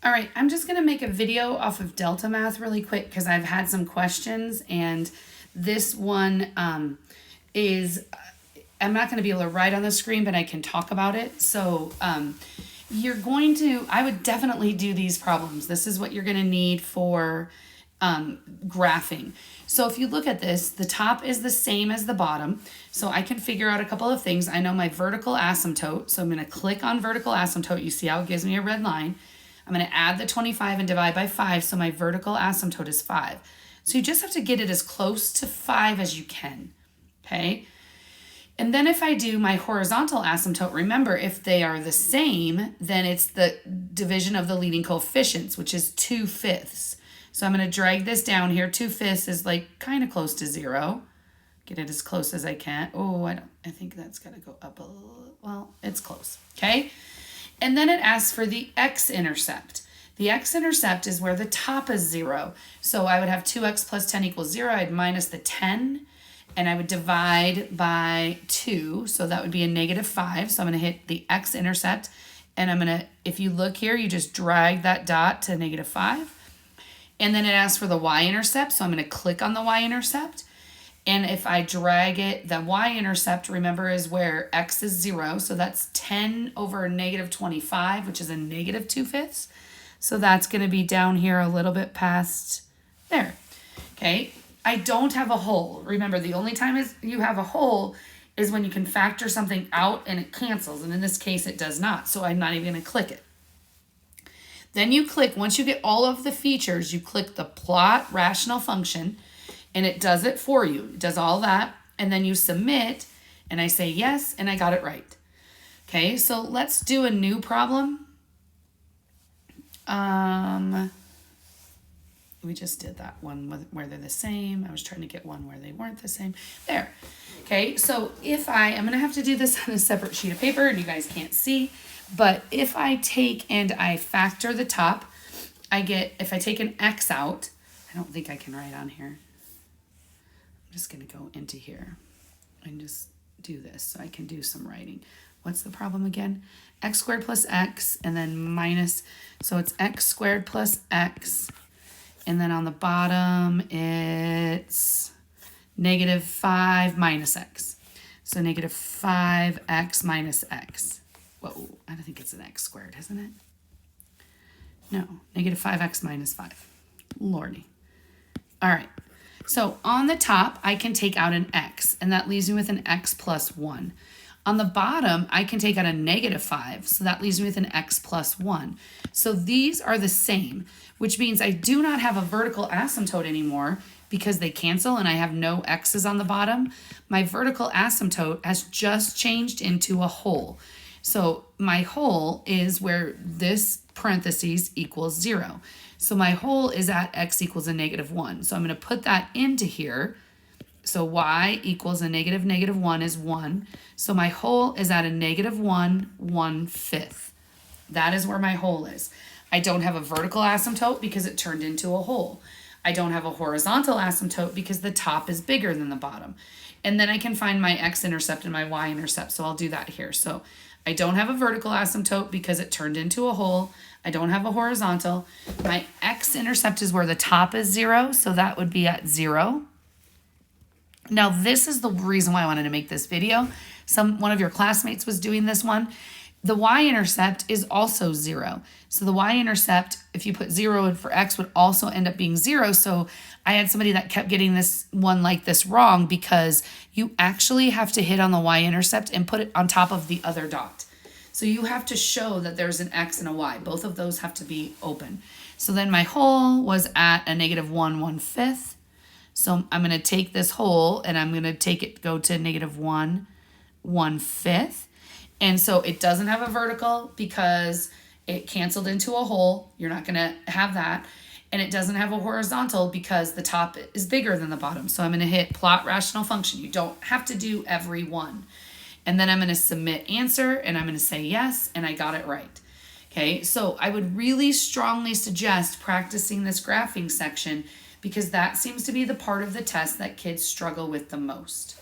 All right, I'm just going to make a video off of Delta Math really quick because I've had some questions, and this one is, I'm not going to be able to write on the screen, but I can talk about it. So you're going to, I would definitely do these problems. This is what you're going to need for graphing. So if you look at this, the top is the same as the bottom. So I can figure out a couple of things. I know my vertical asymptote. So I'm going to click on vertical asymptote. You see how it gives me a red line. I'm going to add the 25 and divide by 5. So my vertical asymptote is 5. So you just have to get it as close to 5 as you can. Okay. And then if I do my horizontal asymptote, remember, if they are the same, then it's the division of the leading coefficients, which is 2/5. So I'm going to drag this down here. 2/5 is like kind of close to 0. Get it as close as I can. Oh, I think that's got to go up a little. Well, it's close. Okay. And then it asks for the X-intercept. The X-intercept is where the top is 0. So I would have 2x plus 10 equals 0. I'd minus the 10. And I would divide by 2, so that would be a -5. So I'm going to hit the X-intercept, and I'm going to, if you look here, you just drag that dot to -5. And then it asks for the Y-intercept, so I'm going to click on the Y-intercept. And if I drag it, the Y-intercept, remember, is where X is 0, so that's 10 over -25, which is a -2/5. So that's going to be down here a little bit past there, okay? I don't have a hole. Remember, the only time you have a hole is when you can factor something out and it cancels. And in this case, it does not. So I'm not even going to click it. Then you click, once you get all of the features, you click the plot rational function, and it does it for you. It does all that. And then you submit, and I say yes, and I got it right. Okay, so let's do a new problem. We just did that one where they're the same. I was trying to get one where they weren't the same. There. Okay, so if I'm going to have to do this on a separate sheet of paper, and you guys can't see, but if I take and I factor the top, I get, if I take an X out, I don't think I can write on here. I'm just going to go into here and just do this so I can do some writing. What's the problem again? X squared plus X, and then minus, so it's X squared plus X. And then on the bottom, it's -5 minus X. So -5x minus X. Whoa, I don't think it's an X squared, isn't it? No, -5x minus 5. Lordy. All right. So on the top, I can take out an X, and that leaves me with an X plus 1. On the bottom, I can take out a -5, so that leaves me with an X plus 1. So these are the same, which means I do not have a vertical asymptote anymore because they cancel and I have no X's on the bottom. My vertical asymptote has just changed into a hole. So my hole is where this parentheses equals 0. So my hole is at X equals a -1. So I'm going to put that into here. So y equals a -1 is 1. So my hole is at a -1, 1/5. That is where my hole is. I don't have a vertical asymptote because it turned into a hole. I don't have a horizontal asymptote because the top is bigger than the bottom. And then I can find my X-intercept and my Y-intercept. So I'll do that here. So I don't have a vertical asymptote because it turned into a hole. I don't have a horizontal. My X-intercept is where the top is 0. So that would be at 0. Now, this is the reason why I wanted to make this video. One of your classmates was doing this one. The Y-intercept is also 0. So the Y-intercept, if you put 0 in for X, would also end up being 0. So I had somebody that kept getting this one like this wrong because you actually have to hit on the Y-intercept and put it on top of the other dot. So you have to show that there's an X and a Y. Both of those have to be open. So then my hole was at a -1, 1/5. So I'm going to take this hole and I'm going to take it, go to -1, 1/5. And so it doesn't have a vertical because it canceled into a hole. You're not going to have that. And it doesn't have a horizontal because the top is bigger than the bottom. So I'm going to hit plot rational function. You don't have to do every one. And then I'm going to submit answer and I'm going to say yes, and I got it right. Okay, so I would really strongly suggest practicing this graphing section because that seems to be the part of the test that kids struggle with the most.